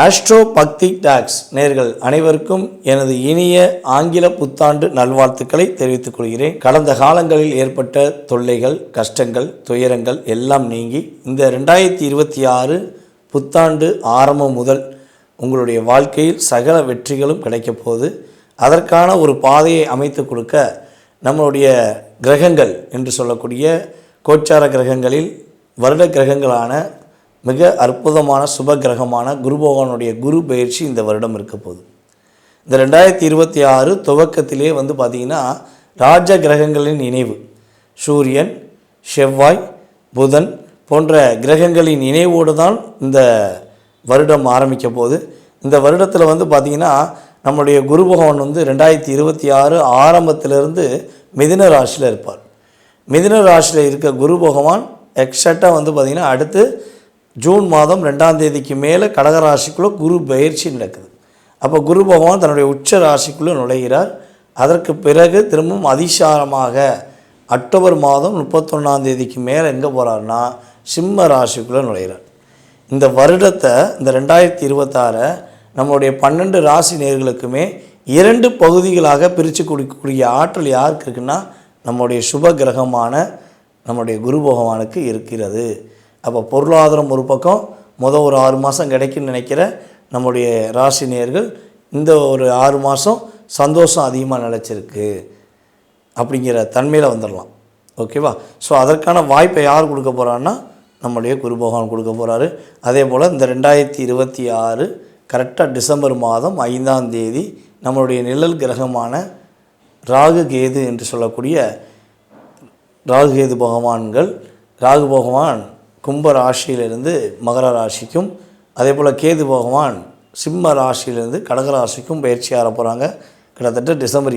Astro பக்தி tax நேர்கள் அனைவருக்கும் எனது இனிய ஆங்கில புத்தாண்டு நல்வாழ்த்துக்களை தெரிவித்துக் கொள்கிறேன். கடந்த காலங்களில் ஏற்பட்ட தொல்லைகள், கஷ்டங்கள், துயரங்கள் எல்லாம் நீங்கி இந்த 2026 புத்தாண்டு ஆரம்பம் முதல் உங்களுடைய வாழ்க்கையில் சகல வெற்றிகளும் கிடைக்கப் போகுது. அதற்கான ஒரு பாதையை அமைத்து கொடுக்க நம்மளுடைய கிரகங்கள் என்று சொல்லக்கூடிய கோச்சார கிரகங்களில் வருட கிரகங்களான மிக அற்புதமான சுப கிரகமான குரு பகவானுடைய குரு பயிற்சி இந்த வருடம் இருக்க போகுது. இந்த 2026 துவக்கத்திலே பார்த்திங்கன்னா ராஜ கிரகங்களின் இணைவு, சூரியன், செவ்வாய், புதன் போன்ற கிரகங்களின் இணைவோடு தான் இந்த வருடம் ஆரம்பிக்க போகுது. இந்த வருடத்தில் பார்த்திங்கன்னா நம்முடைய குரு பகவான் 2026 ஆரம்பத்திலிருந்து மிதுன ராசியில் இருப்பார். மிதுன ராசியில் இருக்க குரு பகவான் எக்ஸாக்டாக பார்த்திங்கன்னா அடுத்து ஜூன் மாதம் 2ஆம் தேதிக்கு மேலே கடகராசிக்குள்ளே குரு பயிற்சி நடக்குது. அப்போ குரு பகவான் தன்னுடைய உச்ச ராசிக்குள்ளே நுழைகிறார். அதற்கு பிறகு திரும்பவும் அதிசாரமாக அக்டோபர் மாதம் 31ஆம் தேதிக்கு மேலே எங்கே போகிறார்னா சிம்ம ராசிக்குள்ளே நுழைகிறார். இந்த வருடத்தை இந்த 2026 நம்மளுடைய 12 ராசி நேயர்களுக்குமே 2 பகுதிகளாக பிரித்து கொடுக்கக்கூடிய ஆற்றல் யாருக்கு இருக்குன்னா நம்முடைய சுப கிரகமான நம்முடைய குரு பகவானுக்கு இருக்கிறது. அப்போ பொருளாதாரம் ஒரு பக்கம் ஒரு 6 மாதம் கிடைக்குன்னு நினைக்கிற நம்முடைய ராசி நேயர்கள் இந்த ஒரு 6 மாதம் சந்தோஷம் அதிகமாக நிலச்சிருக்கு அப்படிங்கிற தன்மையில் வந்துடலாம். ஓகேவா? ஸோ அதற்கான வாய்ப்பை யார் கொடுக்க போகிறான்னா நம்முடைய குரு பகவான் கொடுக்க போகிறாரு. அதே போல் இந்த 2026 கரெக்டாக டிசம்பர் மாதம் 5ஆம் தேதி நம்மளுடைய நிழல் கிரகமான ராகு கேது என்று சொல்லக்கூடிய ராகு கேது பகவான்கள், ராகு பகவான் கும்ப ராசியிலிருந்து மகர ராசிக்கும், அதே போல் கேது பகவான் சிம்ம ராசியிலிருந்து கடக ராசிக்கும் பயிற்சி ஆற போகிறாங்க. கிட்டத்தட்ட டிசம்பர்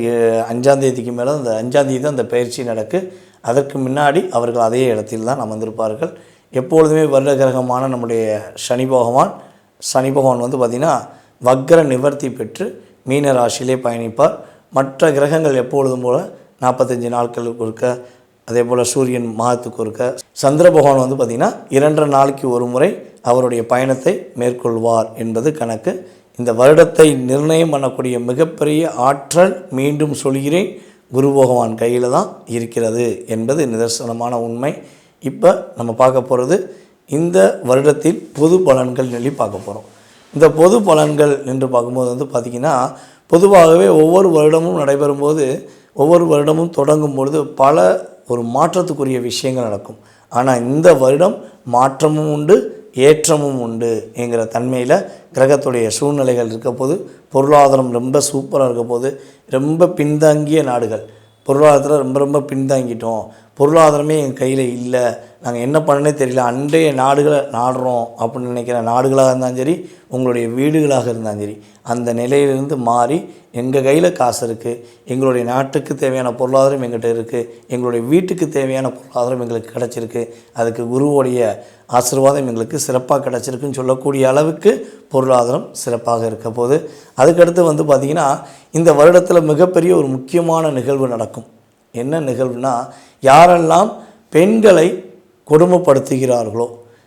5ஆம் தேதிக்கு மேலே அந்த 5ஆம் தேதி தான் அந்த பயிற்சி நடக்கு. அதற்கு முன்னாடி அவர்கள் அதே இடத்தில் தான் அமர்ந்திருப்பார்கள். எப்பொழுதுமே வருட கிரகமான நம்முடைய சனி பகவான் பார்த்திங்கன்னா வக்ர நிவர்த்தி பெற்று மீன ராசியிலே பயணிப்பார். மற்ற கிரகங்கள் எப்பொழுதும் போல் 45 நாட்களுக்கு ஒருக்க, அதே போல் சூரியன் மாதத்துக்கு ஒருக்க, சந்திர பகவான் பார்த்திங்கன்னா 2.5 நாளைக்கு ஒரு முறை அவருடைய பயணத்தை மேற்கொள்வார் என்பது கணக்கு. இந்த வருடத்தை நிர்ணயம் பண்ணக்கூடிய மிகப்பெரிய ஆற்றல், மீண்டும் சொல்கிறேன், குரு பகவான் கையில் தான் இருக்கிறது என்பது நிதர்சனமான உண்மை. இப்போ நம்ம பார்க்க போகிறது இந்த வருடத்தில் பொது பலன்கள் சொல்லி பார்க்க போகிறோம். இந்த பொது பலன்கள் என்று பார்க்கும்போது பார்த்திங்கன்னா பொதுவாகவே ஒவ்வொரு வருடமும் நடைபெறும்போது, ஒவ்வொரு வருடமும் தொடங்கும் பொழுது பல ஒரு மாற்றத்துக்குரிய விஷயங்கள் நடக்கும். ஆனால் இந்த வருடம் மாற்றமும் உண்டு, ஏற்றமும் உண்டு என்கிற தன்மையில் கிரகத்துடைய சூழ்நிலைகள் இருக்க போது, பொருளாதாரம் ரொம்ப சூப்பராக இருக்க போது. ரொம்ப பின்தங்கிய நாடுகள், பொருளாதாரத்தில் ரொம்ப பின்தங்கிட்டோம், பொருளாதாரமே எங்கள் கையில் இல்லை, நாங்கள் என்ன பண்ணனே தெரியல, அண்டைய நாடுகளை நாடுறோம் அப்படின்னு நினைக்கிற நாடுகளாக இருந்தாலும் சரி, உங்களுடைய வீடுகளாக இருந்தாலும் சரி, அந்த நிலையிலிருந்து மாறி எங்கள் கையில் காசு இருக்குது, எங்களுடைய நாட்டுக்கு தேவையான பொருளாதாரம் எங்கிட்ட இருக்குது, எங்களுடைய வீட்டுக்கு தேவையான பொருளாதாரம் எங்களுக்கு கிடச்சிருக்கு, அதுக்கு குருவோடைய ஆசீர்வாதம் எங்களுக்கு சிறப்பாக கிடச்சிருக்குன்னு சொல்லக்கூடிய அளவுக்கு பொருளாதாரம் சிறப்பாக இருக்க போது. அதுக்கடுத்து பார்த்திங்கன்னா இந்த வருடத்தில் மிகப்பெரிய ஒரு முக்கியமான நிகழ்வு நடக்கும். என்ன நிகழ்வுனா, யாரெல்லாம் பெண்களை கொடுமைப்படுத்துகிறார்களோ,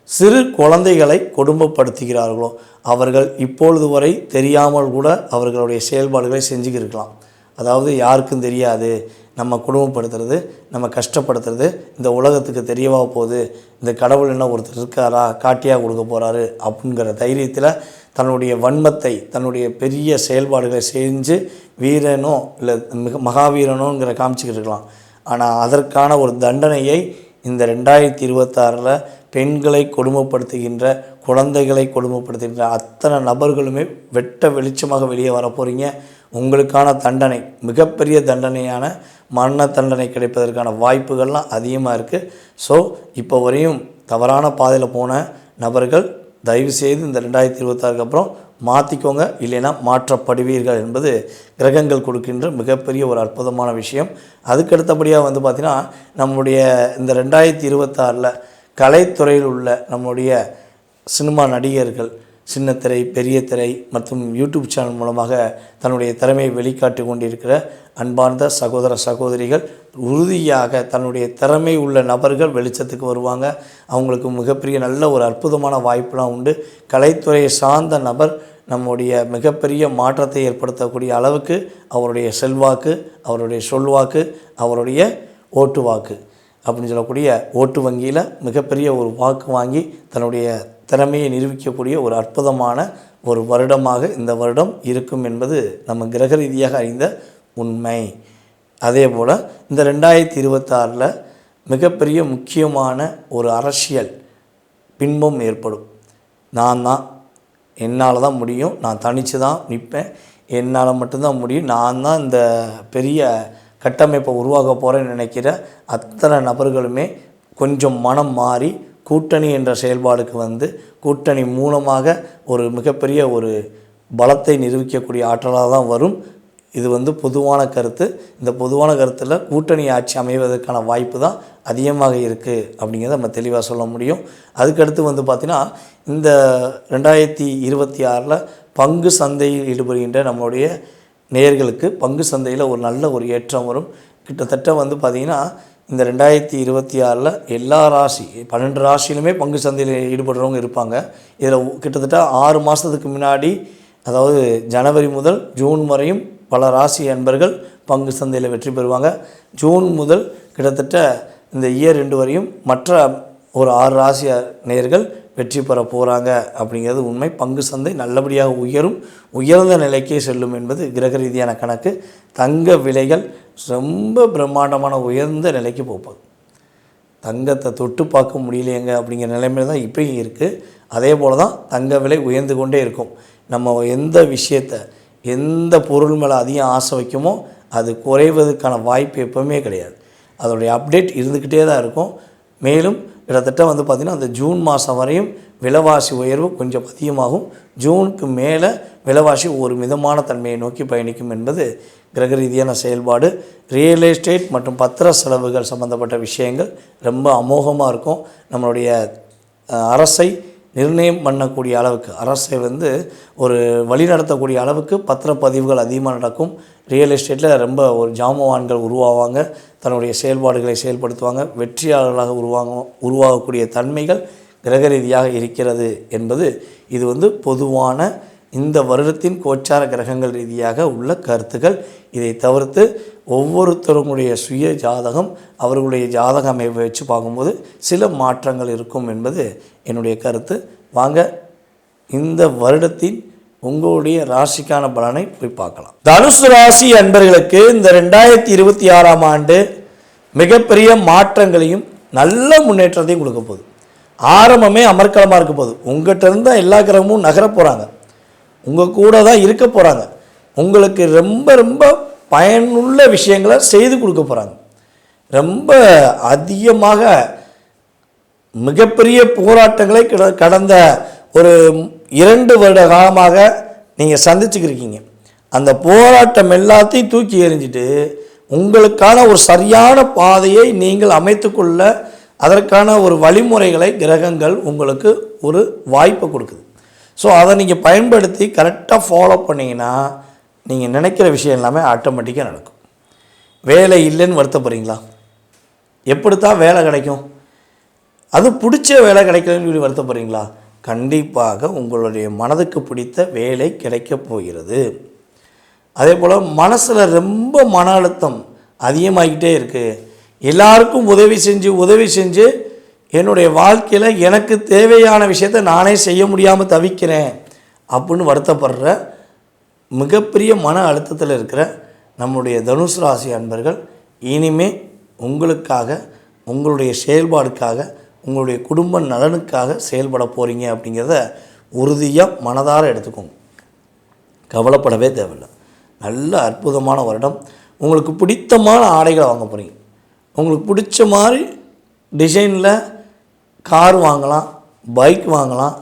சிறு குழந்தைகளை கொடுமைப்படுத்துகிறார்களோ, அவர்கள் இப்பொழுது வரை தெரியாமல் கூட அவர்களுடைய செயல்பாடுகளை செஞ்சுக்கிருக்கலாம். அதாவது யாருக்கும் தெரியாது, நம்ம கொடுமைப்படுத்துறது, நம்ம கஷ்டப்படுத்துறது இந்த உலகத்துக்கு தெரியவா போகுது, இந்த கடவுள் என்ன ஒருத்தர் இருக்காரா, காட்டியாக கொடுக்க போகிறாரு அப்படிங்கிற தைரியத்தில் தன்னுடைய வன்மத்தை, தன்னுடைய பெரிய செயல்பாடுகளை செஞ்சு வீரனோ இல்லை மகாவீரனோங்கிற காமிச்சிக்கிட்டு இருக்கலாம். ஆனால் அதற்கான ஒரு தண்டனையை இந்த 2026 பெண்களை கொடுமைப்படுத்துகின்ற, குழந்தைகளை கொடுமைப்படுத்துகின்ற அத்தனை நபர்களுமே வெட்ட வெளிச்சமாக வெளியே வர போகிறீங்க. உங்களுக்கான தண்டனை, மிகப்பெரிய தண்டனையான மரண தண்டனை கிடைப்பதற்கான வாய்ப்புகள்லாம் அதிகமாக இருக்குது. ஸோ இப்போ வரையும் தவறான பாதையில் போன நபர்கள் தயவுசெய்து இந்த 2026 அப்புறம் மாற்றிக்கோங்க, இல்லைன்னா மாற்றப்படுவீர்கள் என்பது கிரகங்கள் கொடுக்கின்ற மிகப்பெரிய ஒரு அற்புதமான விஷயம். அதுக்கடுத்தபடியாக பார்த்திங்கன்னா நம்முடைய இந்த 2026 கலைத்துறையில் உள்ள நம்முடைய சினிமா நடிகர்கள், சின்னத்திரை, பெரிய திரை மற்றும் யூடியூப் சேனல் மூலமாக தன்னுடைய திறமையை வெளிக்காட்டி கொண்டிருக்கிற அன்பார்ந்த சகோதர சகோதரிகள், உறுதியாக தன்னுடைய திறமை உள்ள நபர்கள் வெளிச்சத்துக்கு வருவாங்க. அவங்களுக்கு மிகப்பெரிய நல்ல ஒரு அற்புதமான வாய்ப்புலாம் உண்டு. கலைத்துறையை சார்ந்த நபர் நம்முடைய மிகப்பெரிய மாற்றத்தை ஏற்படுத்தக்கூடிய அளவுக்கு அவருடைய செல்வாக்கு, அவருடைய சொல்வாக்கு, அவருடைய ஓட்டு வாக்கு அப்படின்னு சொல்லக்கூடிய ஓட்டு வங்கியில் மிகப்பெரிய ஒரு வாக்கு வாங்கி தன்னுடைய திறமையை நிரூபிக்கக்கூடிய ஒரு அற்புதமான ஒரு வருடமாக இந்த வருடம் இருக்கும் என்பது நம்ம கிரக ரீதியாக அறிந்த உண்மை. அதே போல் இந்த 2026 மிகப்பெரிய முக்கியமான ஒரு அரசியல் பின்பம் ஏற்படும். நான் தான், என்னால் தான் முடியும், நான் தனித்து தான் நிற்பேன், என்னால் மட்டும்தான் முடியும், நான் தான் இந்த பெரிய கட்டமைப்பை உருவாக்க போகிறேன்னு நினைக்கிற அத்தனை நபர்களுமே கொஞ்சம் மனம் மாறி கூட்டணி என்ற செயல்பாடுக்கு வந்து கூட்டணி மூலமாக ஒரு மிகப்பெரிய ஒரு பலத்தை நிரூபிக்கக்கூடிய ஆற்றலாக தான் வரும். இது வந்து பொதுவான கருத்து. இந்த பொதுவான கருத்தில் கூட்டணி ஆட்சி அமைவதற்கான வாய்ப்பு தான் அதிகமாக இருக்குது அப்படிங்கிறத நம்ம தெளிவாக சொல்ல முடியும். அதுக்கடுத்து வந்து பார்த்திங்கன்னா இந்த 2026 பங்கு சந்தையில் ஈடுபடுகின்ற நம்மளுடைய நேயர்களுக்கு பங்கு சந்தையில் ஒரு நல்ல ஒரு ஏற்றம் வரும். கிட்டத்தட்ட வந்து பார்த்திங்கன்னா இந்த 2026 எல்லா ராசி 12 ராசியிலுமே பங்கு சந்தையில் ஈடுபடுறவங்க இருப்பாங்க. இதில் கிட்டத்தட்ட 6 மாதத்துக்கு முன்னாடி, அதாவது ஜனவரி முதல் ஜூன் வரையும் பல ராசி அன்பர்கள் பங்கு சந்தையில் வெற்றி பெறுவாங்க. ஜூன் முதல் கிட்டத்தட்ட இந்த இயர் 2 வரையும் மற்ற ஒரு 6 ராசி நேயர்கள் வெற்றி பெற போகிறாங்க அப்படிங்கிறது உண்மை. பங்கு சந்தை நல்லபடியாக உயர்ந்த நிலைக்கே செல்லும் என்பது கிரக ரீதியான கணக்கு. தங்க விலைகள் ரொம்ப பிரம்மாண்டமான உயர்ந்த நிலைக்கு போகுது. தங்கத்தை தொட்டு பார்க்க முடியலையேங்க அப்படிங்கிற நிலைமையில் தான் இப்பயும் இருக்குது. அதே போல் தான் தங்க விலை உயர்ந்து கொண்டே இருக்கும். நம்ம எந்த விஷயத்தை, எந்த பொருள் மேலே அதிகம் ஆசை வைக்குமோ அது குறைவதற்கான வாய்ப்பு எப்போவுமே கிடையாது. அதோடைய அப்டேட் இருந்துக்கிட்டே தான் இருக்கும். மேலும் கிட்டத்தட்ட வந்து பார்த்திங்கன்னா அந்த ஜூன் மாதம் வரையும் விலைவாசி உயர்வு கொஞ்சம் அதிகமாகும். ஜூனுக்கு மேலே விலைவாசி ஒரு மிதமான தன்மையை நோக்கி பயணிக்கும் என்பது கிரக ரீதியான செயல்பாடு. ரியல் எஸ்டேட் மற்றும் பத்திர செலவுகள் சம்மந்தப்பட்ட விஷயங்கள் ரொம்ப அமோகமாக இருக்கும். நம்மளுடைய அரசை நிர்ணயம் பண்ணக்கூடிய அளவுக்கு, அரசை வந்து ஒரு வழி நடத்தக்கூடிய அளவுக்கு பத்திரப்பதிவுகள் அதிகமாக நடக்கும். ரியல் எஸ்டேட்டில் ரொம்ப ஒரு ஜாமவான்கள் உருவாவாங்க, தன்னுடைய செயல்பாடுகளை செயல்படுத்துவாங்க, வெற்றியாளர்களாக உருவாகக்கூடிய தன்மைகள் கிரக ரீதியாக இருக்கிறது என்பது இது வந்து பொதுவான இந்த வருடத்தின் கோச்சார கிரகங்கள் ரீதியாக உள்ள கருத்துக்கள். இதை தவிர்த்து ஒவ்வொருத்தருடைய சுய ஜாதகம், அவர்களுடைய ஜாதக அமைப்பை வச்சு பார்க்கும்போது சில மாற்றங்கள் இருக்கும் என்பது என்னுடைய கருத்து. வாங்க இந்த வருடத்தின் உங்களுடைய ராசிக்கான பலனை போய் பார்க்கலாம். தனுசு ராசி அன்பர்களுக்கு இந்த 2026 ஆண்டு மிகப்பெரிய மாற்றங்களையும் நல்ல முன்னேற்றத்தையும் கொடுக்க போகுது. ஆரம்பமே அமர்க்கலமாக இருக்க போகுது. உங்கள்கிட்ட இருந்தால் எல்லா கிரகமும் நகர போகிறாங்க, உங்கள் கூட தான் இருக்க போகிறாங்க, உங்களுக்கு ரொம்ப ரொம்ப பயனுள்ள விஷயங்களை செய்து கொடுக்க போகிறாங்க. ரொம்ப அதிகமாக மிகப்பெரிய போராட்டங்களை கடந்த ஒரு 2 வருட காலமாக நீங்கள் சந்திச்சுக்கிருக்கீங்க. அந்த போராட்டம் எல்லாத்தையும் தூக்கி எறிஞ்சிட்டு உங்களுக்கான ஒரு சரியான பாதையை நீங்கள் அமைத்துக்கொள்ள அதற்கான ஒரு வழிமுறைகளை கிரகங்கள் உங்களுக்கு ஒரு வாய்ப்பை கொடுக்குது. ஸோ அதை நீங்கள் பயன்படுத்தி கரெக்டாக ஃபாலோ பண்ணிங்கன்னா நீங்கள் நினைக்கிற விஷயம் எல்லாமே ஆட்டோமேட்டிக்காக நடக்கும். வேலை இல்லைன்னு வருத்தப்படுறீங்களா? எப்படித்தான் வேலை கிடைக்கும்? அது பிடிச்ச வேலை கிடைக்கலன்னு சொல்லி வருத்தப்படுறீங்களா? கண்டிப்பாக உங்களுடைய மனதுக்கு பிடித்த வேலை கிடைக்கப் போகிறது. அதே போல் மனசில் ரொம்ப மன அழுத்தம் அதிகமாகிக்கிட்டே இருக்குது. எல்லாருக்கும் உதவி செஞ்சு என்னுடைய வாழ்க்கையில் எனக்கு தேவையான விஷயத்தை நானே செய்ய முடியாமல் தவிக்கிறேன் அப்படின்னு வருத்தப்படுற மிகப்பெரிய மன அழுத்தத்தில் இருக்கிற நம்முடைய தனுசு ராசி அன்பர்கள் இனிமே உங்களுக்காக, உங்களுடைய செயல்பாடுக்காக, உங்களுடைய குடும்ப நலனுக்காக செயல்பட போகிறீங்க அப்படிங்கிறத உறுதியாக மனதார எடுத்துக்கோங்க. கவலைப்படவே தேவையில்லை. நல்ல அற்புதமான வருடம். உங்களுக்கு பிடித்தமான ஆடைகளை வாங்க போகிறீங்க. உங்களுக்கு பிடிச்ச மாதிரி டிசைனில் கார் வாங்கலாம், பைக் வாங்கலாம்,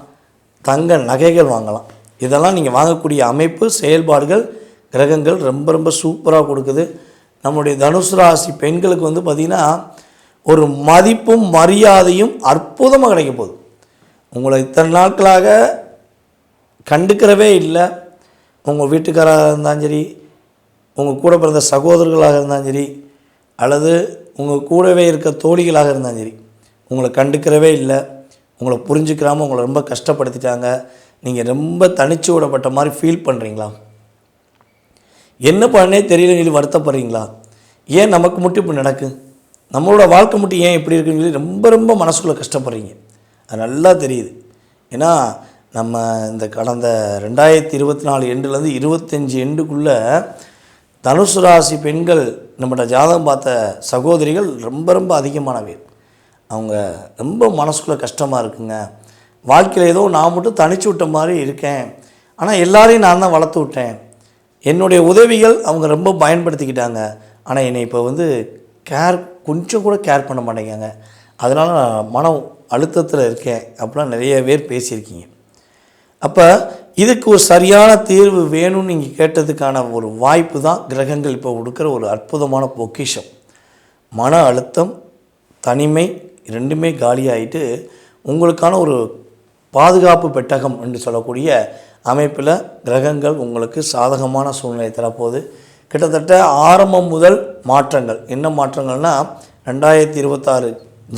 தங்க நகைகள் வாங்கலாம். இதெல்லாம் நீங்கள் வாங்கக்கூடிய அமைப்பு, செயல்பாடுகள் கிரகங்கள் ரொம்ப ரொம்ப சூப்பராக கொடுக்குது. நம்முடைய தனுசு ராசி பெண்களுக்கு வந்து பார்த்திங்கன்னா ஒரு மதிப்பும் மரியாதையும் அற்புதமாக கிடைக்க போகுது. உங்களை இத்தனை நாட்களாக கண்டுக்கிறவே இல்லை. உங்கள் வீட்டுக்காராக இருந்தாலும் சரி, உங்கள் கூட பிறந்த சகோதரர்களாக இருந்தாலும் சரி, அல்லது உங்கள் கூடவே இருக்க தோழிகளாக இருந்தாலும் சரி, உங்களை கண்டுக்கிறவே இல்லை, உங்களை புரிஞ்சுக்கிறாமல் உங்களை ரொம்ப கஷ்டப்படுத்திட்டாங்க. நீங்கள் ரொம்ப தனிச்சு விடப்பட்ட மாதிரி ஃபீல் பண்ணுறீங்களா? என்ன பண்ணே தெரியல சொல்லி வருத்தப்படுறீங்களா? ஏன் நமக்கு மட்டும் இப்படி நடக்கு, நம்மளோட வாழ்க்கை மட்டும் ஏன் இப்படி இருக்குன்னு சொல்லி ரொம்ப ரொம்ப மனசுக்குள்ளே கஷ்டப்படுறீங்க. அது நல்லா தெரியுது. ஏன்னா நம்ம இந்த கடந்த 2024 எண்டுலேருந்து 25 எண்டுக்குள்ளே தனுசு ராசி பெண்கள் நம்மகிட்ட ஜாதகம் பார்த்த சகோதரிகள் ரொம்ப ரொம்ப அதிகமான பேர். அவங்க ரொம்ப மனசுக்குள்ளே கஷ்டமாக இருக்குங்க. வாழ்க்கையில் ஏதோ நான் மட்டும் தனிச்சு விட்ட மாதிரி இருக்கேன், ஆனால் எல்லாரையும் நான் தான் வளர்த்து விட்டேன், என்னுடைய உதவிகள் அவங்க ரொம்ப பயன்படுத்திக்கிட்டாங்க, ஆனால் என்னை இப்போ கொஞ்சம் கூட கேர் பண்ண மாட்டேங்காங்க, அதனால் நான் மன அழுத்தத்தில் இருக்கேன் அப்படிலாம் நிறைய பேர் பேசியிருக்கீங்க. அப்போ இதுக்கு ஒரு சரியான தீர்வு வேணும்னு நீங்கள் கேட்டதுக்கான ஒரு வாய்ப்பு தான் கிரகங்கள் இப்போ கொடுக்குற ஒரு அற்புதமான பொக்கிஷம். மன அழுத்தம், தனிமை ரெண்டுமே காலியாகிட்டு உங்களுக்கான ஒரு பாதுகாப்பு பெட்டகம் என்று சொல்லக்கூடிய அமைப்பில் கிரகங்கள் உங்களுக்கு சாதகமான சூழ்நிலை தரப்போகுது. கிட்டத்தட்ட ஆரம்பம் முதல் மாற்றங்கள் என்ன மாற்றங்கள்னால் 2026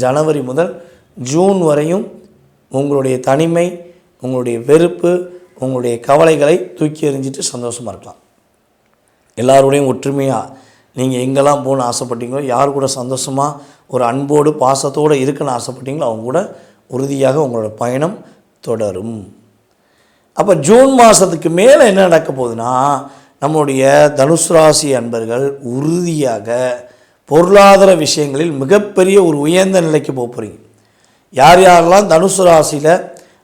ஜனவரி முதல் ஜூன் வரையும் உங்களுடைய தனிமை, உங்களுடைய வெறுப்பு, உங்களுடைய கவலைகளை தூக்கி எறிஞ்சிட்டு சந்தோஷமாக இருக்கலாம். எல்லாரோடையும் ஒற்றுமையாக நீங்கள் எங்கெல்லாம் போகணுன்னு ஆசைப்பட்டீங்களோ, யார் கூட சந்தோஷமாக ஒரு அன்போடு பாசத்தோடு இருக்குன்னு ஆசைப்பட்டீங்களோ அவங்க கூட உறுதியாக உங்களோட பயணம் தொடரும். அப்போ ஜூன் மாதத்துக்கு மேலே என்ன நடக்க போகுதுன்னா, நம்முடைய தனுசு ராசி அன்பர்கள் உறுதியாக பொருளாதார விஷயங்களில் மிகப்பெரிய ஒரு உயர்ந்த நிலைக்கு போகிறீங்க. யார் யாரெல்லாம் தனுசு ராசியில்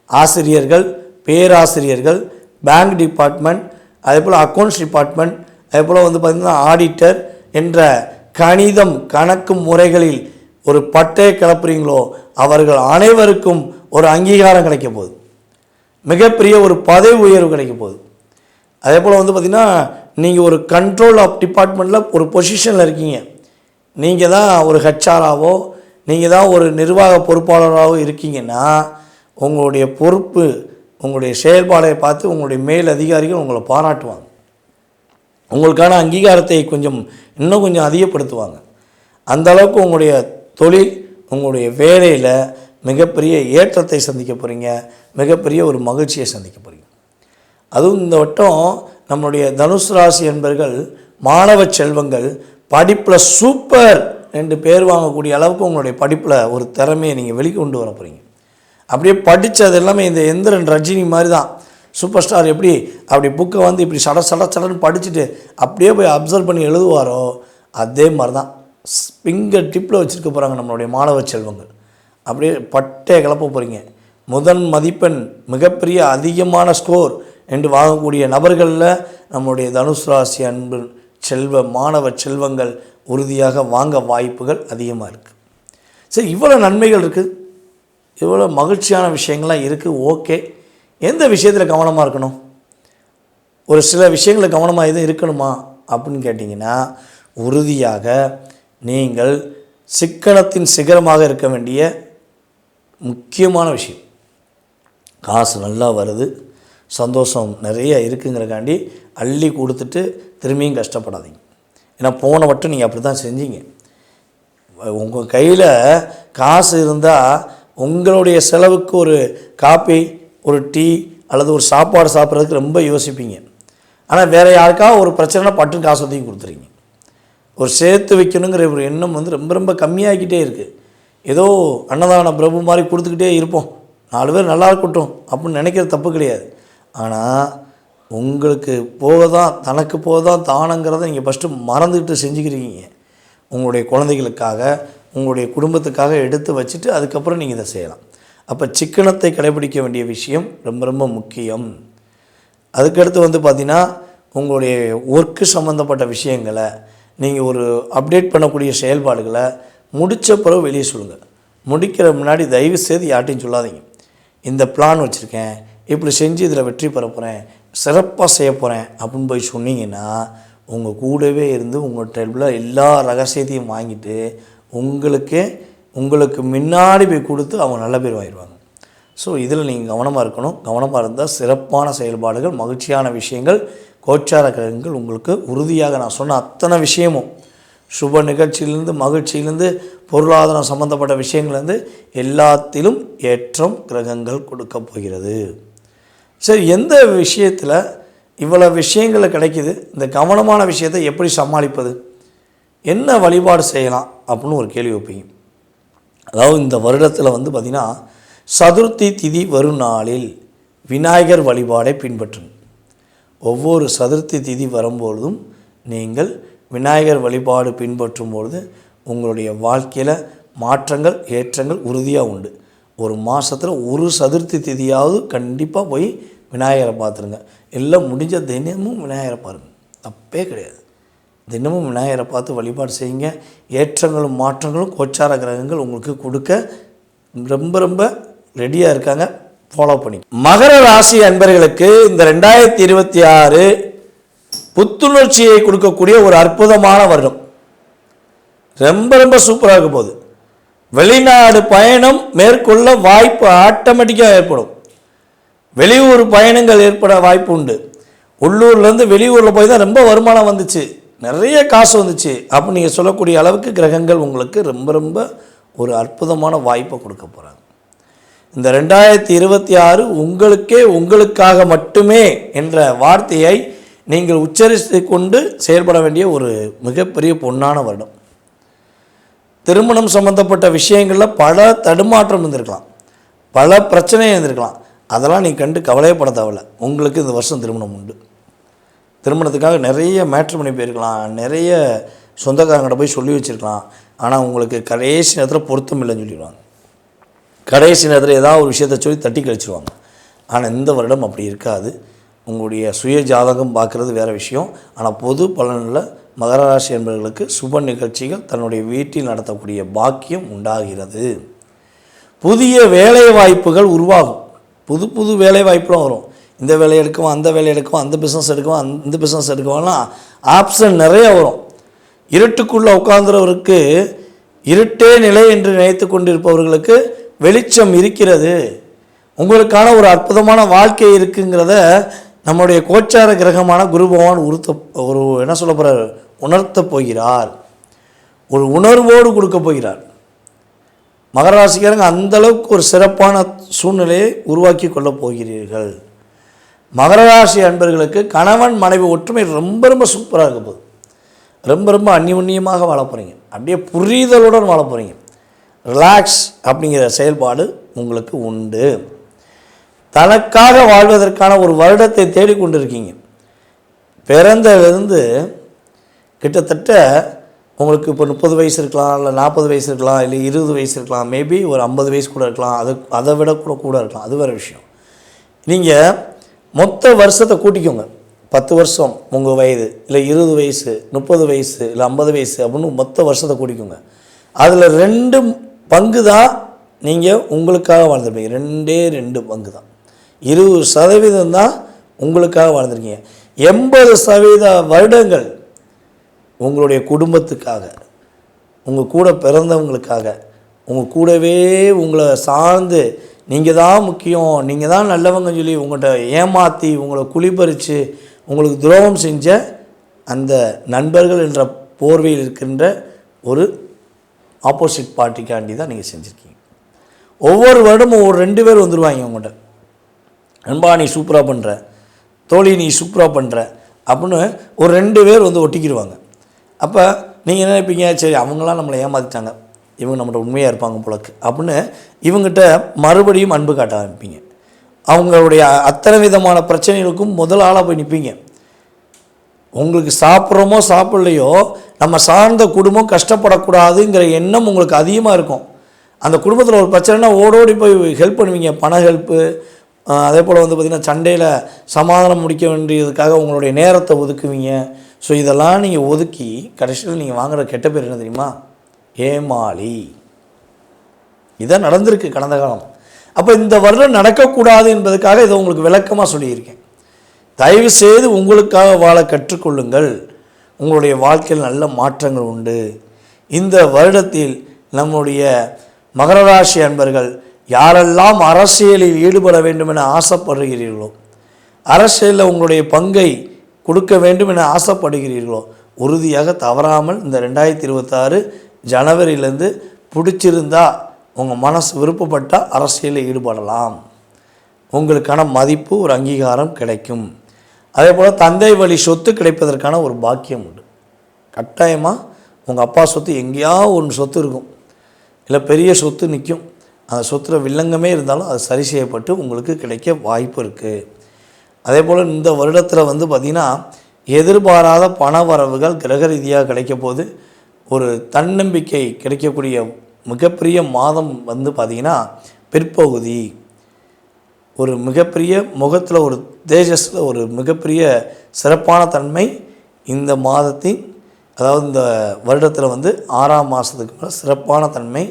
ஆசிரியர்கள், பேராசிரியர்கள், பேங்க் டிபார்ட்மெண்ட், அதே போல் அக்கௌண்ட்ஸ் டிபார்ட்மெண்ட், அதே போல் பார்த்திங்கன்னா ஆடிட்டர் என்ற கணிதம் கணக்கு முறைகளில் ஒரு பட்டை கிளப்புறீங்களோ அவர்கள் அனைவருக்கும் ஒரு அங்கீகாரம் கிடைக்க போகுது, மிகப்பெரிய ஒரு பதவி உயர்வு கிடைக்க போகுது. அதே போல் பார்த்திங்கன்னா நீங்கள் ஒரு கண்ட்ரோல் ஆஃப் டிபார்ட்மெண்ட்டில் ஒரு பொசிஷனில் இருக்கீங்க. நீங்கள் தான் ஒரு ஹெச்ஆராவோ, நீங்கள் தான் ஒரு நிர்வாக பொறுப்பாளராகவோ இருக்கீங்கன்னா உங்களுடைய பொறுப்பு, உங்களுடைய செயல்பாடை பார்த்து உங்களுடைய மேல் அதிகாரிகள் உங்களை பாராட்டுவாங்க, உங்களுக்கான அங்கீகாரத்தை இன்னும் கொஞ்சம் அதிகப்படுத்துவாங்க. அந்த அளவுக்கு உங்களுடைய தொழில், உங்களுடைய வேலையில் மிகப்பெரிய ஏற்றத்தை சந்திக்க போகிறீங்க, மிகப்பெரிய ஒரு மகிழ்ச்சியை சந்திக்க போகிறீங்க. அதுவும் இந்த வட்டம் நம்மளுடைய தனுசு ராசி என்பர்கள் மாணவ செல்வங்கள் படிப்பில் சூப்பர் என்று பேர் வாங்கக்கூடிய அளவுக்கு உங்களுடைய படிப்பில் ஒரு திறமையை நீங்கள் வெளிக்கொண்டு வர போகிறீங்க. அப்படியே படித்தது எல்லாமே இந்த எந்திரன் ரஜினி மாதிரி தான். சூப்பர் ஸ்டார் எப்படி அப்படி புக்கை இப்படி சடன்னு படிச்சுட்டு அப்படியே போய் அப்சர்வ் பண்ணி எழுதுவாரோ அதே மாதிரி தான் ஃபிங்கர் டிப்பில் வச்சுருக்க போகிறாங்க நம்மளுடைய மாணவ செல்வங்கள். அப்படியே பட்டே கிளப்ப போகிறீங்க. முதல் மதிப்பெண் மிகப்பெரிய அதிகமான ஸ்கோர் என்று வாங்கக்கூடிய நபர்களில் நம்முடைய தனுசு ராசி அன்பு மாணவ செல்வங்கள் உறுதியாக வாங்க வாய்ப்புகள் அதிகமாக இருக்குது. சரி, இவ்வளோ நன்மைகள் இருக்குது, இவ்வளோ மகிழ்ச்சியான விஷயங்கள்லாம் இருக்குது. ஓகே, எந்த விஷயத்தில் கவனமாக இருக்கணும்? ஒரு சில விஷயங்களில் கவனமாக எதுவும் இருக்கணுமா அப்படின்னு கேட்டிங்கன்னா, உறுதியாக நீங்கள் சிக்கனத்தின் சிகரமாக இருக்க வேண்டிய முக்கியமான விஷயம், காசு நல்லா வருது, சந்தோஷம் நிறைய இருக்குங்கிறக்காண்டி அள்ளி கொடுத்துட்டு திரும்பியும் கஷ்டப்படாதீங்க. ஏன்னா போன வட்டம் நீங்கள் அப்படி தான் செஞ்சீங்க. உங்கள் கையில் காசு இருந்தால் உங்களுடைய செலவுக்கு ஒரு காப்பி, ஒரு டீ அல்லது ஒரு சாப்பாடு சாப்பிட்றதுக்கு ரொம்ப யோசிப்பீங்க. ஆனால் வேறு யாருக்காவது ஒரு பிரச்சனைனா பட்டுன்னு காசு ஒதுக்கி கொடுத்துறீங்க. ஒரு சேர்த்து வைக்கணுங்கிற ஒரு எண்ணம் ரொம்ப ரொம்ப கம்மியாகிக்கிட்டே இருக்குது. ஏதோ அன்னதான பிரபு மாதிரி கொடுத்துக்கிட்டே இருப்போம், 4 பேர் நல்லா இருக்கட்டும் அப்படின்னு நினைக்கிறது தப்பு கிடையாது. ஆனால் உங்களுக்கு தனக்கு போகதான் தானங்கிறத நீங்கள் ஃபஸ்ட்டு மறந்துக்கிட்டு செஞ்சுக்கிறீங்க. உங்களுடைய குழந்தைகளுக்காக, உங்களுடைய குடும்பத்துக்காக எடுத்து வச்சுட்டு அதுக்கப்புறம் நீங்கள் இதை செய்யலாம். அப்போ சிக்கனத்தை கடைபிடிக்க வேண்டிய விஷயம் ரொம்ப ரொம்ப முக்கியம். அதுக்கடுத்து பார்த்திங்கன்னா உங்களுடைய ஒர்க்கு சம்மந்தப்பட்ட விஷயங்களை நீங்கள் ஒரு அப்டேட் பண்ணக்கூடிய செயல்பாடுகளை முடித்த பிறகு வெளியே சொல்லுங்கள். முடிக்கிற முன்னாடி தயவு செய்து யார்ட்டையும் சொல்லாதீங்க. இந்த பிளான் வச்சுருக்கேன், இப்படி செஞ்சு இதில் வெற்றி பெற போகிறேன், சிறப்பாக செய்ய போகிறேன் அப்படின்னு போய் சொன்னீங்கன்னா உங்கள் கூடவே இருந்து உங்கள்கிட்ட எல்லா ரகசியத்தையும் வாங்கிட்டு உங்களுக்கு முன்னாடி போய் கொடுத்து அவங்க நல்ல பேர் வாங்கிடுவாங்க. ஸோ இதில் நீங்கள் கவனமாக இருக்கணும். கவனமாக இருந்தால் சிறப்பான செயல்பாடுகள், மகிழ்ச்சியான விஷயங்கள், கோச்சார கிரகங்கள் உங்களுக்கு உறுதியாக நான் சொன்ன அத்தனை விஷயமும் சுப நிகழ்ச்சியிலேருந்து, மகிழ்ச்சியிலேருந்து, பொருளாதாரம் சம்மந்தப்பட்ட விஷயங்கள்லேருந்து எல்லாத்திலும் ஏற்றம் கிரகங்கள் கொடுக்க போகிறது. சரி, எந்த விஷயத்தில் இவ்வளோ விஷயங்கள் கிடைக்கிது, இந்த கவனமான விஷயத்தை எப்படி சமாளிப்பது, என்ன வழிபாடு செய்யலாம் அப்படின்னு ஒரு கேள்வி வைப்பீங்க. அதாவது இந்த வருடத்தில் பார்த்திங்கன்னா சதுர்த்தி திதி வரும் நாளில் விநாயகர் வழிபாடை பின்பற்றுங்க. ஒவ்வொரு சதுர்த்தி திதி வரும்பொழுதும் நீங்கள் விநாயகர் வழிபாடு பின்பற்றும் பொழுது உங்களுடைய வாழ்க்கையில் மாற்றங்கள், ஏற்றங்கள் உறுதியாக உண்டு. ஒரு மாதத்தில் ஒரு சதுர்த்தி திதியாவது கண்டிப்பாக போய் விநாயகரை பார்த்துருங்க. எல்லாம் முடிஞ்ச தினமும் விநாயகரை பாருங்கள், தப்பே கிடையாது. தினமும் விநாயகரை பார்த்து வழிபாடு செய்யுங்க. ஏற்றங்களும் மாற்றங்களும் கோச்சார கிரகங்கள் உங்களுக்கு கொடுக்க ரொம்ப ரொம்ப ரெடியாக இருக்காங்க. ஃபாலோ பண்ணி. மகர ராசி அன்பர்களுக்கு இந்த 2026 புத்துணர்ச்சியை கொடுக்கக்கூடிய ஒரு அற்புதமான வருடம். ரொம்ப ரொம்ப சூப்பராக இருக்க போகுது. வெளிநாடு பயணம் மேற்கொள்ள வாய்ப்பு ஆட்டோமேட்டிக்காக ஏற்படும். வெளியூர் பயணங்கள் ஏற்பட வாய்ப்பு உண்டு. உள்ளூர்லேருந்து வெளியூரில் போய் தான் ரொம்ப வருமானம் வந்துச்சு, நிறைய காசு வந்துச்சு அப்படின்னு நீங்கள் சொல்லக்கூடிய அளவுக்கு கிரகங்கள் உங்களுக்கு ரொம்ப ரொம்ப ஒரு அற்புதமான வாய்ப்பை கொடுக்க போகிறாங்க. இந்த 2026 உங்களுக்கே, உங்களுக்காக மட்டுமே என்ற வார்த்தையை நீங்கள் உச்சரித்து கொண்டு செயல்பட வேண்டிய ஒரு மிகப்பெரிய பொன்னான வருடம். திருமணம் சம்பந்தப்பட்ட விஷயங்களில் பல தடுமாற்றம் இருந்திருக்கலாம், பல பிரச்சனை இருந்திருக்கலாம். அதெல்லாம் நீ கண்டு கவலையப்பட தேவையில்ல. உங்களுக்கு இந்த வருஷம் திருமணம் உண்டு. திருமணத்துக்காக நிறைய மேட்ரிமோனி போயிருக்கலாம், நிறைய சொந்தக்காரங்கிட்ட போய் சொல்லி வச்சுருக்கலாம். ஆனால் உங்களுக்கு கடைசி நேரத்தில் பொருத்தம் இல்லைன்னு சொல்லிடுவாங்க. கடைசி நேரத்தில் ஏதாவது ஒரு விஷயத்தை சொல்லி தட்டி கழிச்சிடுவாங்க. ஆனால் இந்த வருடம் அப்படி இருக்காது. உங்களுடைய சுய ஜாதகம் பார்க்குறது வேறு விஷயம். ஆனால் பொது பலனில் மகர ராசி என்பவர்களுக்கு சுப நிகழ்ச்சிகள் தன்னுடைய வீட்டில் நடத்தக்கூடிய பாக்கியம் உண்டாகிறது. புதிய வேலை வாய்ப்புகள் உருவாகும். புது புது வேலை வாய்ப்புலாம் வரும். இந்த வேலை எடுக்குவோம், அந்த வேலை எடுக்குவோம், அந்த பிஸ்னஸ் எடுக்குவோம், அந்த பிஸ்னஸ் எடுக்குவோம்னா ஆப்ஷன் நிறைய வரும். இருட்டுக்குள்ளே உட்கார்ந்துறவருக்கு இருட்டே நிலை என்று நினைத்து கொண்டிருப்பவர்களுக்கு வெளிச்சம் இருக்கிறது. உங்களுக்கான ஒரு அற்புதமான வாழ்க்கை இருக்குங்கிறத நம்முடைய கோச்சார கிரகமான குரு பகவான் என்ன சொல்ல போகிறார், உணர்த்த போகிறார். ஒரு உணர்வோடு கொடுக்க போகிறார். மகர ராசிக்காரங்க அந்தளவுக்கு ஒரு சிறப்பான சூழ்நிலையை உருவாக்கி கொள்ளப் போகிறீர்கள். மகர ராசி அன்பர்களுக்கு கணவன் மனைவி ஒற்றுமை ரொம்ப ரொம்ப சூப்பராக இருக்க போகுது. ரொம்ப ரொம்ப அந்நியுன்னியமாக வாழ போகிறீங்க. அப்படியே புரிதலுடன் வாழ போகிறீங்க. ரிலாக்ஸ் அப்படிங்கிற செயல்பாடு உங்களுக்கு உண்டு. தனக்காக வாழ்வதற்கான ஒரு வருடத்தை தேடிக்கொண்டிருக்கீங்க. பிறந்ததுலேருந்து கிட்டத்தட்ட உங்களுக்கு இப்போ 30 வயசு இருக்கலாம், இல்லை 40 வயசு இருக்கலாம், இல்லை 20 வயசு இருக்கலாம், மேபி ஒரு 50 வயசு கூட இருக்கலாம், அதை விட கூட இருக்கலாம். அது வேறு விஷயம். நீங்கள் மொத்த வருஷத்தை கூட்டிக்கோங்க. 10 வருஷம் உங்கள் வயது, இல்லை 20 வயசு, 30 வயசு, இல்லை 50 வயசு அப்படின்னு மொத்த வருஷத்தை கூட்டிக்கோங்க. அதில் 2 பங்கு தான் நீங்கள் உங்களுக்காக வாழ்ந்துருப்பீங்க. 2 பங்கு தான். 20% தான் உங்களுக்காக வாழ்ந்துருக்கீங்க. 80% வருடங்கள் உங்களுடைய குடும்பத்துக்காக, உங்கள் கூட பிறந்தவங்களுக்காக, உங்கள் கூடவே உங்களை சார்ந்து நீங்கள் தான் முக்கியம், நீங்கள் தான் நல்லவங்கன்னு சொல்லி உங்கள்கிட்ட ஏமாற்றி உங்களை குளிப்பறித்து உங்களுக்கு துரோகம் செஞ்ச அந்த நண்பர்கள் என்ற போர்வையில் இருக்கின்ற ஒரு ஆப்போசிட் பார்ட்டிக்காண்டி தான் நீங்கள் செஞ்சுருக்கீங்க. ஒவ்வொரு வருடமும் ஒரு 2 பேர் வந்துடுவாங்க உங்கள்கிட்ட. நண்பா நீ சூப்பராக பண்ணுற, தோழி நீ சூப்பராக பண்ணுற அப்படின்னு ஒரு 2 பேர் ஒட்டிக்கிடுவாங்க. அப்போ நீங்கள் என்ன நினைப்பீங்க, சரி அவங்களாம் நம்மளை ஏமாற்றிட்டாங்க, இவங்க நம்மகிட்ட உண்மையாக இருப்பாங்க போலக்கு அப்படின்னு இவங்ககிட்ட மறுபடியும் அன்பு காட்ட ஆரம்பிப்பீங்க. அவங்களுடைய அத்தனை விதமான பிரச்சனைகளுக்கும் முதல் ஆளாக போய் நிற்பீங்க. உங்களுக்கு சாப்பிட்றோமோ சாப்பிட்லையோ நம்ம சார்ந்த குடும்பம் கஷ்டப்படக்கூடாதுங்கிற எண்ணம் உங்களுக்கு அதிகமாக இருக்கும். அந்த குடும்பத்தில் ஒரு பிரச்சனைனா ஓடோடி போய் ஹெல்ப் பண்ணுவீங்க, பண ஹெல்ப்பு. அதே போல் பார்த்திங்கன்னா சண்டையில் சமாதானம் முடிக்க வேண்டியதுக்காக உங்களுடைய நேரத்தை ஒதுக்குவீங்க. ஸோ இதெல்லாம் நீங்கள் ஒதுக்கி கடைசியில் நீங்கள் வாங்குகிற கெட்ட பேர் என்ன தெரியுமா, ஏமாளி. இதான் நடந்திருக்கு கடந்த காலம். அப்போ இந்த வருடம் நடக்கக்கூடாது என்பதுக்காக இதை உங்களுக்கு விளக்கமாக சொல்லியிருக்கேன். தயவு செய்து உங்களுக்காக வாழ கற்றுக்கொள்ளுங்கள். உங்களுடைய வாழ்க்கையில் நல்ல மாற்றங்கள் உண்டு. இந்த வருடத்தில் நம்முடைய மகர ராசி அன்பர்கள் யாரெல்லாம் அரசியலில் ஈடுபட வேண்டும் என ஆசைப்படுகிறீர்களோ, அரசியலில் உங்களுடைய பங்கை கொடுக்க வேண்டும் என ஆசைப்படுகிறீர்களோ, உறுதியாக தவறாமல் இந்த 2026 ஜனவரியிலேருந்து பிடிச்சிருந்தா உங்கள் மனசு விருப்பப்பட்டால் அரசியலில் ஈடுபடலாம். உங்களுக்கான மதிப்பு, ஒரு அங்கீகாரம் கிடைக்கும். அதே போல் தந்தை வழி சொத்து கிடைப்பதற்கான ஒரு பாக்கியம் உண்டு. கட்டாயமாக உங்கள் அப்பா சொத்து எங்கேயாவது ஒன்று சொத்து இருக்கும், இல்லை பெரிய சொத்து நிற்கும். அந்த சொத்தில் வில்லங்கமே இருந்தாலும் அது சரி செய்யப்பட்டு உங்களுக்கு கிடைக்க வாய்ப்பு இருக்குது. அதே போல் இந்த வருடத்தில் பார்த்திங்கன்னா எதிர்பாராத பண வரவுகள் கிரக ரீதியாக கிடைக்க போது ஒரு தன்னம்பிக்கை கிடைக்கக்கூடிய மிகப்பெரிய மாதம் பார்த்திங்கன்னா பிற்பகுதி. ஒரு மிகப்பெரிய முகத்தில் ஒரு தேஜஸில் ஒரு மிகப்பெரிய சிறப்பான தன்மை இந்த மாதத்தின், அதாவது இந்த வருடத்தில் 6ஆம் மாதத்துக்கு மேலே சிறப்பான தன்மை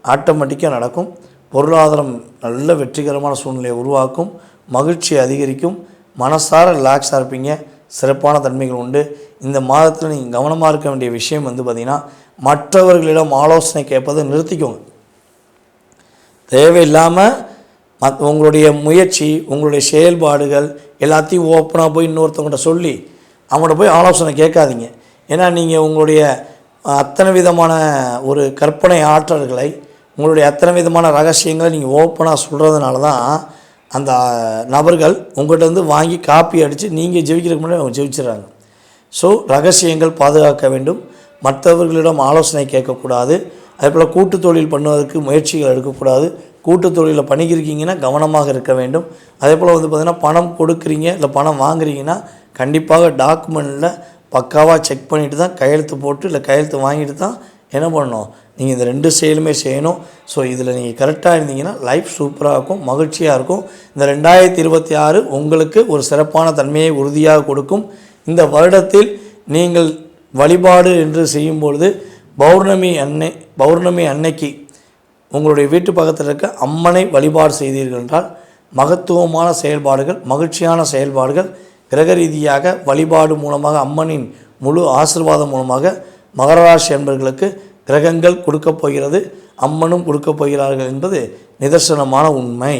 ஆட்டோமேட்டிக்காக நடக்கும். பொருளாதாரம் நல்ல வெற்றிகரமான சூழ்நிலையை உருவாக்கும், மகிழ்ச்சி அதிகரிக்கும், மனசார ரிலாக்ஸாக இருப்பீங்க, சிறப்பான தன்மைகள் உண்டு. இந்த மாதத்தில் நீங்கள் கவனமாக இருக்க வேண்டிய விஷயம் பார்த்திங்கன்னா மற்றவர்களிடம் ஆலோசனை கேட்பதை நிறுத்திக்கோங்க. தேவையில்லாமல் உங்களுடைய முயற்சி, உங்களுடைய செயல்பாடுகள் எல்லாத்தையும் ஓப்பனாக போய் இன்னொருத்தவங்கள்ட்ட சொல்லி அவங்கள்ட்ட போய் ஆலோசனை கேட்காதீங்க. ஏன்னா நீங்கள் உங்களுடைய அத்தனை விதமான ஒரு கற்பனை ஆற்றல்களை, உங்களுடைய அத்தனை விதமான ரகசியங்களை நீங்கள் ஓப்பனாக சொல்கிறதுனால தான் அந்த நபர்கள் உங்கள்கிட்ட வாங்கி காப்பி அடித்து நீங்கள் ஜெயிக்கிறதுக்கு முன்னாடி அவங்க ஜெயிச்சிடறாங்க. ஸோ ரகசியங்கள் பாதுகாக்க வேண்டும், மற்றவர்களிடம் ஆலோசனை கேட்கக்கூடாது. அதே போல் கூட்டு தொழில் பண்ணுவதற்கு முயற்சிகள் எடுக்கக்கூடாது. கூட்டு தொழிலில் பண்ணிக்கிருக்கீங்கன்னா கவனமாக இருக்க வேண்டும். அதே போல் பார்த்திங்கன்னா பணம் கொடுக்குறீங்க இல்லை பணம் வாங்குறீங்கன்னா கண்டிப்பாக டாக்குமெண்ட்டில் பக்காவாக செக் பண்ணிவிட்டு தான் கையெழுத்து போட்டு இல்லை கையெழுத்து வாங்கிட்டு தான் என்ன பண்ணணும், நீங்கள் இந்த 2 செயலுமே செய்யணும். ஸோ இதில் நீங்கள் கரெக்டாக இருந்தீங்கன்னா லைஃப் சூப்பராக இருக்கும், மகிழ்ச்சியாக இருக்கும். இந்த 2026 உங்களுக்கு ஒரு சிறப்பான தன்மையை உறுதியாக கொடுக்கும். இந்த வருடத்தில் நீங்கள் வழிபாடு என்று செய்யும்பொழுது பௌர்ணமி அன்னைக்கு உங்களுடைய வீட்டு பக்கத்தில் இருக்க அம்மனை வழிபாடு செய்தீர்கள் என்றால் மகத்துவமான செயல்பாடுகள், மகிழ்ச்சியான செயல்பாடுகள், கிரக ரீதியாக வழிபாடு மூலமாக அம்மனின் முழு ஆசீர்வாதம் மூலமாக மகர ராசி என்பவர்களுக்கு கிரகங்கள் கொடுக்கப் போகிறது, அம்மனும் கொடுக்கப் போகிறார்கள் என்பது நிதர்சனமான உண்மை.